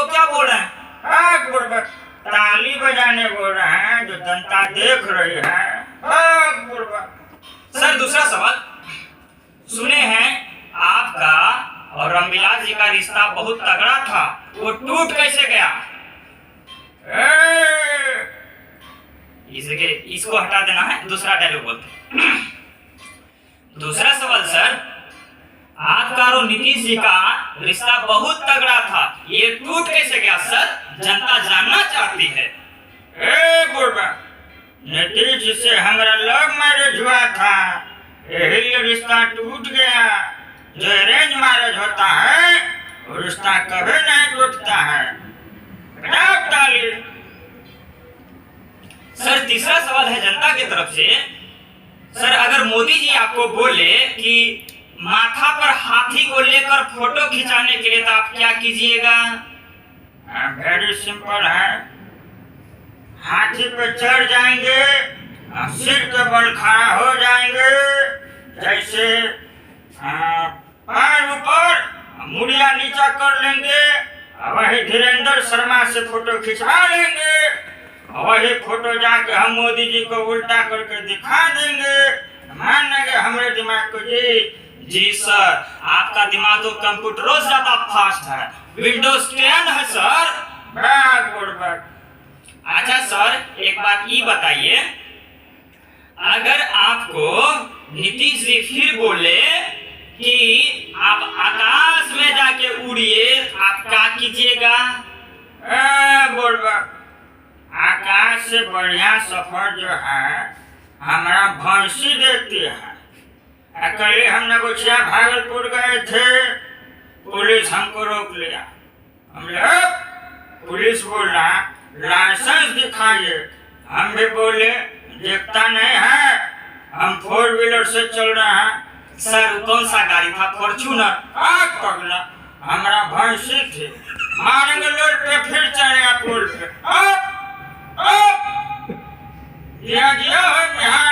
वो क्या बोल रहे हैं? बुड़बक ताली बजाने बोल रहे हैं जो जनता देख रही है। बुड़बक। सर दूसरा सवाल, सुने हैं आपका और रामविलास जी का रिश्ता बहुत तगड़ा था, वो टूट कैसे गया? इसको हटा देना है, दूसरा डायलॉग बोलते हैं। दूसरा सवाल सर, आपका और नीतीश जी का रिश्ता बहुत तगड़ा था, ये टूट कैसे गया सर? जनता जानना चाहती है। नीतीश जी से हमारा लव मैरिज हुआ था, यही रिश्ता टूट गया। जो अरेंज मैरिज होता है वो रिश्ता कभी नहीं टूटता है। सर तीसरा सवाल है जनता की तरफ से। सर अगर मोदी जी आपको बोले कि माथा पर हाथी को लेकर फोटो खिंचाने के लिए, तो आप क्या कीजिएगा? वेरी सिंपल है, हाथी पे चढ़ जाएंगे, सिर के बल खड़ा हो जाएंगे, जैसे पैर ऊपर मुड़िया नीचा कर लेंगे, वही धीरेन्द्र शर्मा से फोटो खिंचवा लेंगे, वही फोटो जाके हम मोदी जी को उल्टा करके दिखा देंगे। मान लेंगे हमारे दिमाग को जी सर, आपका दिमाग तो कंप्यूटरों से ज्यादा फास्ट है, विंडोज 10 है सर। अच्छा सर एक बात ये बताइए, अगर आपको नीतीश जी फिर बोले कि आप आकाश में जाके उड़िए, आप क्या कीजिएगा? आकाश से बढ़िया सफर जो है हमारा भैंसी देती है। कल हम नगोचिया भागलपुर गए थे, पुलिस हमको रोक लिया। हम लोग पुलिस बोला लाइसेंस दिखाइए, हम भी बोले देखता नहीं है, हम 4 व्हीलर से चल रहे हैं। सर कौन सा गाड़ी था? फॉर्च्यूनर? पगला हमारा भैंसी थी, मारेंगे लोड पे फिर चढ़ेगा पुल पे। जिया जिया हो बिहार